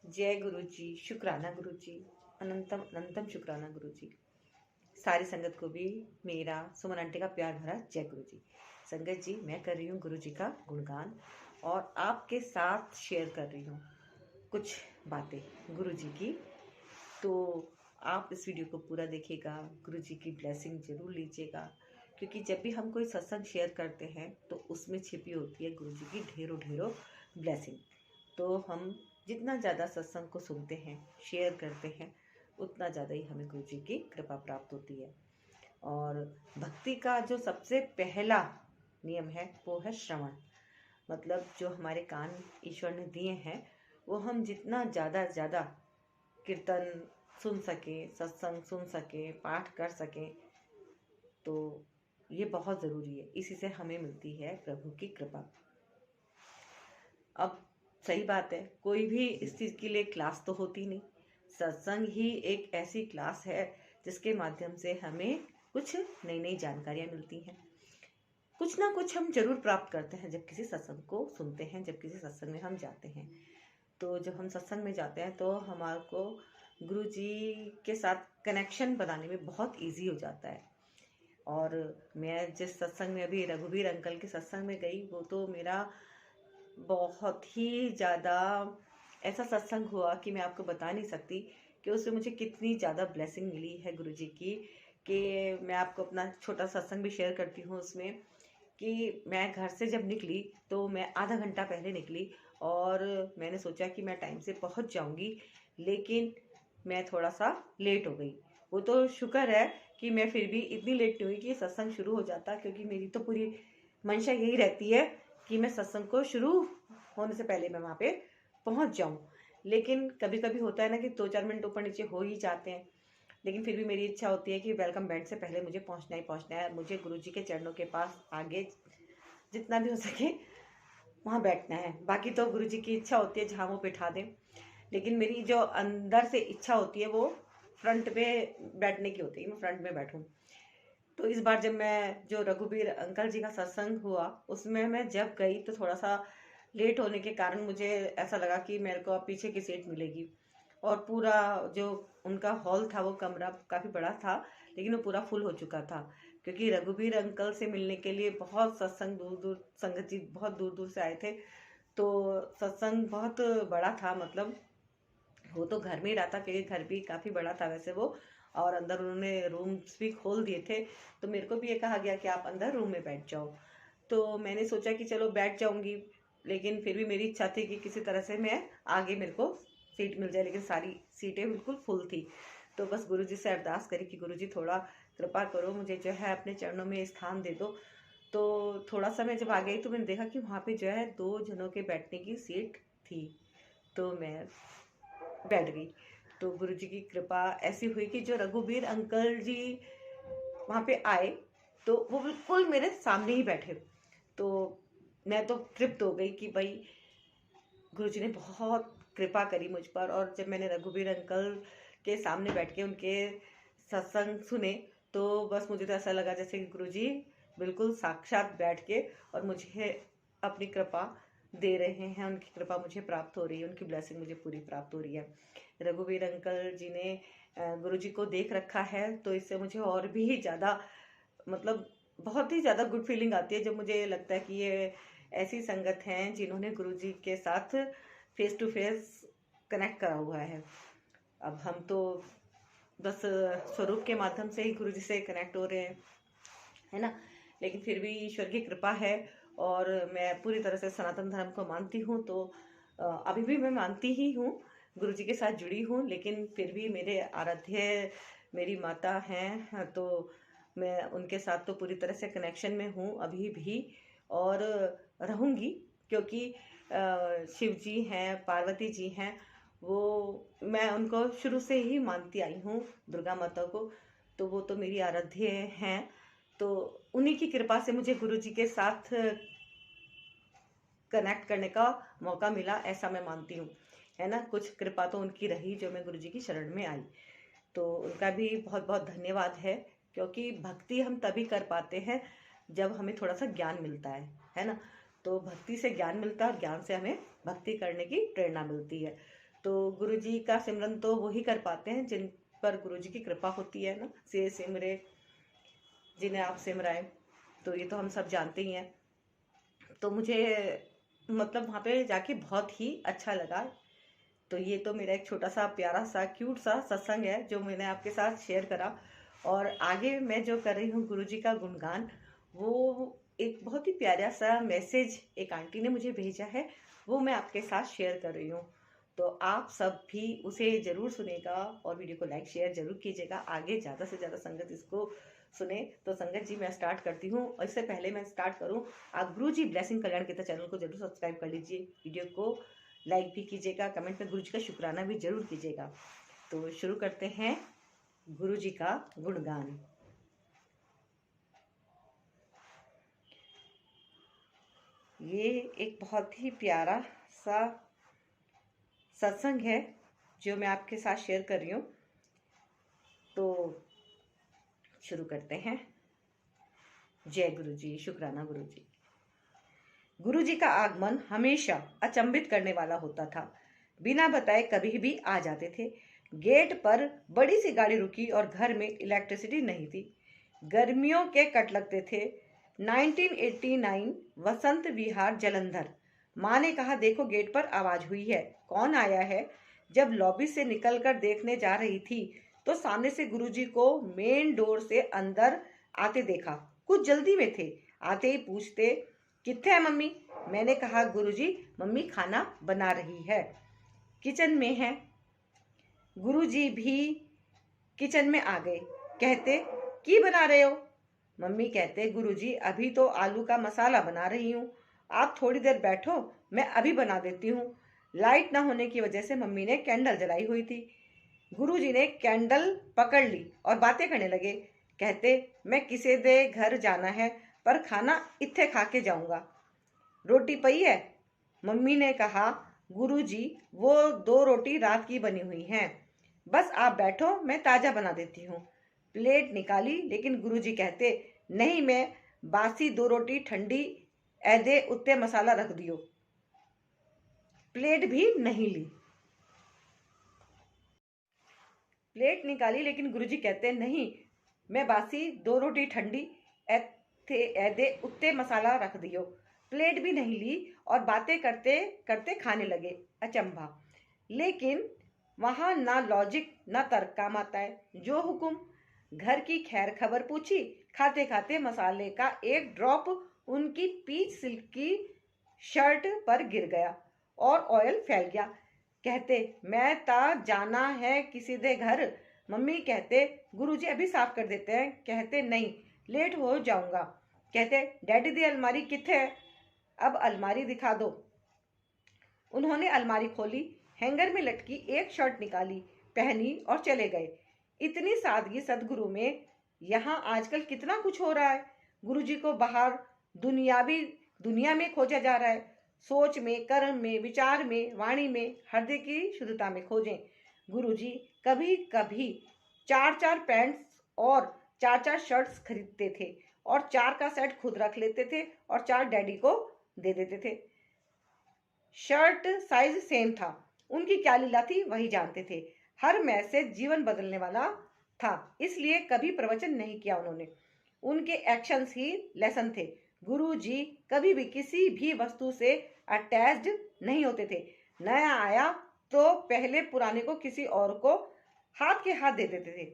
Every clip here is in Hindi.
जय गुरु जी, शुक्राना गुरु जी, अनंतम अनंतम शुक्राना गुरु जी। सारी संगत को भी मेरा सुमन आंटी का प्यार भरा जय गुरु जी। संगत जी, मैं कर रही हूँ गुरु जी का गुणगान और आपके साथ शेयर कर रही हूँ कुछ बातें गुरु जी की। तो आप इस वीडियो को पूरा देखिएगा, गुरु जी की ब्लेसिंग जरूर लीजिएगा, क्योंकि जब भी हम कोई सत्संग शेयर करते हैं तो उसमें छिपी होती है गुरु जी की ढेरों ढेरों ब्लेसिंग। तो हम जितना ज़्यादा सत्संग को सुनते हैं, शेयर करते हैं, उतना ज़्यादा ही हमें गुरु जी की कृपा प्राप्त होती है। और भक्ति का जो सबसे पहला नियम है वो है श्रवण। मतलब जो हमारे कान ईश्वर ने दिए हैं वो हम जितना ज़्यादा कीर्तन सुन सके, सत्संग सुन सके, पाठ कर सकें, तो ये बहुत ज़रूरी है। इसी से हमें मिलती है प्रभु की कृपा। अब सही बात है, कोई भी इस चीज़ के लिए क्लास तो होती नहीं। सत्संग ही एक ऐसी क्लास है जिसके माध्यम से हमें कुछ नई नई जानकारियाँ मिलती हैं। कुछ ना कुछ हम जरूर प्राप्त करते हैं जब किसी सत्संग को सुनते हैं, जब किसी सत्संग में हम जाते हैं। तो जब हम सत्संग में जाते हैं तो हमारे को गुरु जी के साथ कनेक्शन बनाने में बहुत इजी हो जाता है। और मैं जिस सत्संग में अभी रघुवीर अंकल के सत्संग में गई, वो तो मेरा बहुत ही ज़्यादा ऐसा सत्संग हुआ कि मैं आपको बता नहीं सकती कि उससे मुझे कितनी ज़्यादा ब्लेसिंग मिली है गुरु जी की। कि मैं आपको अपना छोटा सत्संग भी शेयर करती हूँ उसमें, कि मैं घर से जब निकली तो मैं आधा घंटा पहले निकली और मैंने सोचा कि मैं टाइम से पहुँच जाऊँगी, लेकिन मैं थोड़ा सा लेट हो गई। वो तो शुक्र है कि मैं फिर भी इतनी लेट नहीं हुई कि सत्संग शुरू हो जाता, क्योंकि मेरी तो पूरी मंशा यही रहती है कि मैं सत्संग को शुरू होने से पहले मैं वहाँ पे पहुँच जाऊँ। लेकिन कभी कभी होता है ना कि 2-4 मिनट ऊपर नीचे हो ही जाते हैं, लेकिन फिर भी मेरी इच्छा होती है कि वेलकम बैंड से पहले मुझे पहुँचना है। मुझे गुरु जी के चरणों के पास आगे जितना भी हो सके वहाँ बैठना है। बाकी तो गुरु जी की इच्छा होती है जहाँ वो बिठा दें, लेकिन मेरी जो अंदर से इच्छा होती है वो फ्रंट पे बैठने की होती है, मैं फ्रंट में बैठूं। तो इस बार जब मैं जो रघुवीर अंकल जी का सत्संग हुआ उसमें मैं जब गई तो थोड़ा सा लेट होने के कारण मुझे ऐसा लगा कि मेरे को अब पीछे की सीट मिलेगी। और पूरा जो उनका हॉल था, वो कमरा काफ़ी बड़ा था, लेकिन वो पूरा फुल हो चुका था, क्योंकि रघुवीर अंकल से मिलने के लिए बहुत सत्संग दूर दूर संगत जी बहुत दूर दूर से आए थे। तो सत्संग बहुत बड़ा था, मतलब वो तो घर में ही रहा था, क्योंकि घर भी काफ़ी बड़ा था वैसे वो, और अंदर उन्होंने रूम्स भी खोल दिए थे। तो मेरे को भी ये कहा गया कि आप अंदर रूम में बैठ जाओ। तो मैंने सोचा कि चलो बैठ जाऊंगी, लेकिन फिर भी मेरी इच्छा थी कि किसी तरह से मैं आगे मेरे को सीट मिल जाए, लेकिन सारी सीटें बिल्कुल फुल थी। तो बस गुरु जी से अरदास करी कि गुरु जी थोड़ा कृपा करो, मुझे जो है अपने चरणों में स्थान दे दो। तो थोड़ा सा मैं जब आ गई तो मैंने देखा कि वहाँ पे जो है 2 जनों के बैठने की सीट थी। तो मैं बैठ गई। तो गुरु जी की कृपा ऐसी हुई कि जो रघुवीर अंकल जी वहाँ पे आए तो वो बिल्कुल मेरे सामने ही बैठे। तो मैं तो तृप्त हो गई कि भाई गुरु जी ने बहुत कृपा करी मुझ पर। और जब मैंने रघुवीर अंकल के सामने बैठ के उनके सत्संग सुने तो बस मुझे तो ऐसा लगा जैसे कि गुरु जी बिल्कुल साक्षात बैठ के और मुझे अपनी कृपा दे रहे हैं। उनकी कृपा मुझे प्राप्त हो रही है, उनकी ब्लेसिंग मुझे पूरी प्राप्त हो रही है। रघुवीर अंकल जी ने गुरु जी को देख रखा है, तो इससे मुझे और भी ज़्यादा मतलब बहुत ही ज़्यादा गुड फीलिंग आती है, जब मुझे लगता है कि ये ऐसी संगत हैं जिन्होंने गुरु जी के साथ फेस टू फेस कनेक्ट करा हुआ है। अब हम तो बस स्वरूप के माध्यम से ही गुरु जी से कनेक्ट हो रहे हैं, है ना। लेकिन फिर भी ईश्वर की कृपा है और मैं पूरी तरह से सनातन धर्म को मानती हूँ। तो अभी भी मैं मानती ही हूँ, गुरु जी के साथ जुड़ी हूँ, लेकिन फिर भी मेरे आराध्य मेरी माता हैं, तो मैं उनके साथ तो पूरी तरह से कनेक्शन में हूँ अभी भी और रहूँगी। क्योंकि शिव जी हैं, पार्वती जी हैं, वो मैं उनको शुरू से ही मानती आई हूँ, दुर्गा माता को। तो वो तो मेरी आराध्य हैं। तो उन्हीं की कृपा से मुझे गुरु जी के साथ कनेक्ट करने का मौका मिला, ऐसा मैं मानती हूँ, है ना। कुछ कृपा तो उनकी रही जो मैं गुरु जी की शरण में आई। तो उनका भी बहुत बहुत धन्यवाद है, क्योंकि भक्ति हम तभी कर पाते हैं जब हमें थोड़ा सा ज्ञान मिलता है ना। तो भक्ति से ज्ञान मिलता है और ज्ञान से हमें भक्ति करने की प्रेरणा मिलती है। तो गुरुजी का सिमरन तो वही कर पाते हैं जिन पर गुरुजी की कृपा होती है ना। से सिमरे जिन्हें आप सिमराएं, तो ये तो हम सब जानते ही हैं। तो मुझे मतलब वहाँ पे जाके बहुत ही अच्छा लगा। तो ये तो मेरा एक छोटा सा प्यारा सा क्यूट सा सत्संग है जो मैंने आपके साथ शेयर करा। और आगे मैं जो कर रही हूँ गुरुजी का गुणगान, वो एक बहुत ही प्यारा सा मैसेज एक आंटी ने मुझे भेजा है, वो मैं आपके साथ शेयर कर रही हूँ। तो आप सब भी उसे ज़रूर सुनेगा और वीडियो को लाइक शेयर ज़रूर कीजिएगा। आगे ज़्यादा से ज़्यादा संगत इसको सुने। तो संगत जी मैं स्टार्ट करती हूँ, और इससे पहले मैं स्टार्ट करूँ, आप गुरुजी ब्लेसिंग कल्याण कीर्तन चैनल को जरूर सब्सक्राइब कर लीजिए, वीडियो को लाइक भी कीजिएगा, कमेंट में गुरुजी का शुक्राना भी जरूर कीजिएगा। तो शुरू करते हैं गुरुजी का गुणगान। ये एक बहुत ही प्यारा सा सत्संग है जो मैं आपके साथ शेयर कर रही हूँ। तो शुरू करते हैं। जय गुरुजी, शुक्राना गुरुजी। गुरुजी का आगमन हमेशा अचंभित करने वाला होता था। बिना बताए कभी भी आ जाते थे। गेट पर बड़ी सी गाड़ी रुकी और घर में इलेक्ट्रिसिटी नहीं थी। गर्मियों के कट लगते थे। 1989 वसंत विहार जलंधर। माँ ने कहा, देखो गेट पर आवाज हुई है, कौन आया है। जब लॉबी से निकलकर देखने जा रही थी तो सामने से गुरुजी को मेन डोर से अंदर आते देखा। कुछ जल्दी में थे। आते ही पूछते, कित्थे है मम्मी। मैंने कहा, गुरुजी मम्मी खाना बना रही है, किचन में है। गुरुजी भी किचन में आ गए। कहते, की बना रहे हो। मम्मी कहते, गुरुजी अभी तो आलू का मसाला बना रही हूँ, आप थोड़ी देर बैठो, मैं अभी बना देती हूँ। लाइट ना होने की वजह से मम्मी ने कैंडल जलाई हुई थी। गुरुजी ने कैंडल पकड़ ली और बातें करने लगे। कहते, मैं किसी दे घर जाना है, पर खाना इत्थे खा के जाऊंगा। रोटी पई है। मम्मी ने कहा, गुरुजी वो 2 रोटी रात की बनी हुई हैं, बस आप बैठो, मैं ताजा बना देती हूँ। प्लेट निकाली, लेकिन गुरुजी कहते, नहीं, मैं बासी 2 रोटी ठंडी ऐदे उत्ते मसाला रख दियो। प्लेट भी नहीं ली। प्लेट निकाली, लेकिन गुरुजी कहते, नहीं, मैं बासी 2 रोटी ठंडी ऐदे उत्ते मसाला रख दियो। प्लेट भी नहीं ली और बातें करते करते खाने लगे। अचंभा। लेकिन वहां ना लॉजिक ना तर्क काम आता है। जो हुक्म। घर की खैर खबर पूछी। खाते खाते मसाले का एक ड्रॉप उनकी पीच सिल्क की शर्ट पर गिर गया और ऑयल फैल गया। कहते, मैं ता जाना है किसी दे घर। मम्मी कहते, गुरुजी अभी साफ कर देते हैं। कहते, नहीं, लेट हो जाऊंगा। कहते, डैडी दी अलमारी किथे है, अब अलमारी दिखा दो। उन्होंने अलमारी खोली, हैंगर में लटकी एक शर्ट निकाली, पहनी और चले गए। इतनी सादगी सदगुरु में। यहाँ आजकल कितना कुछ हो रहा है। गुरुजी को बाहर दुनिया में खोजा जा रहा है। सोच में, कर्म में, विचार में, वाणी में, हृदय की शुद्धता में खोजें। गुरुजी कभी कभी 4-4 पैंट्स और 4-4 शर्ट्स खरीदते थे और 4 का सेट खुद रख लेते थे और 4 डैडी को दे देते थे। शर्ट साइज सेम था। उनकी क्या लीला थी वही जानते थे। हर मैसेज जीवन बदलने वाला था, इसलिए कभी प्रवचन नहीं किया उन्होंने। उनके एक्शंस ही लेसन थे। गुरुजी कभी भी किसी भी वस्तु से अटैच्ड नहीं होते थे। नया आया तो पहले पुराने को किसी और को हाथ के हाथ दे देते थे।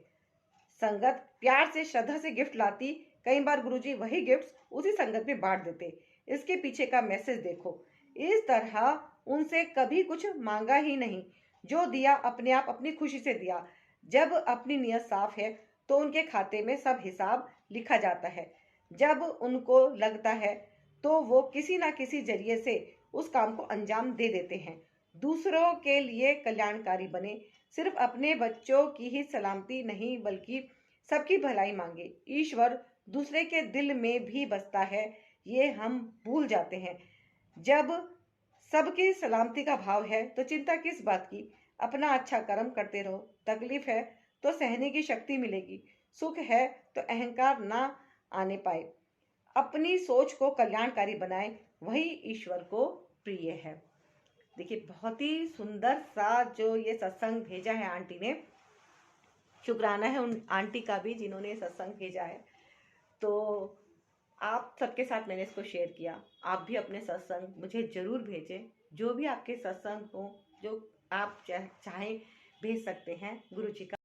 संगत प्यार से श्रद्धा से गिफ्ट लाती, कई बार गुरुजी वही गिफ्ट्स उसी संगत में बांट देते। इसके पीछे का मैसेज देखो। इस तरह उनसे कभी कुछ मांगा ही नहीं। जो दिया अपने आप अपनी खुशी से दिया। जब अपनी नीयत साफ है तो उनके खाते में सब हिसाब लिखा जाता है। जब उनको लगता है तो वो किसी ना किसी जरिए से उस काम को अंजाम दे देते हैं। दूसरों के लिए कल्याणकारी बने। सिर्फ अपने बच्चों की ही सलामती नहीं, बल्कि सबकी भलाई मांगे। ईश्वर दूसरे के दिल में भी बसता है, ये हम भूल जाते हैं। जब सबकी सलामती का भाव है तो चिंता किस बात की। अपना अच्छा कर्म करते रहो। तकलीफ है तो सहने की शक्ति मिलेगी। सुख है तो अहंकार ना आने पाए। अपनी सोच को कल्याणकारी बनाए, वही ईश्वर को प्रिय है। देखिए बहुत ही सुंदर सा जो ये सत्संग भेजा है आंटी ने, शुक्राना है उन आंटी का भी जिन्होंने ये सत्संग भेजा है। तो आप सबके साथ मैंने इसको शेयर किया। आप भी अपने सत्संग मुझे ज़रूर भेजें, जो भी आपके सत्संग हो, जो आप चाहें भेज सकते हैं गुरु जी का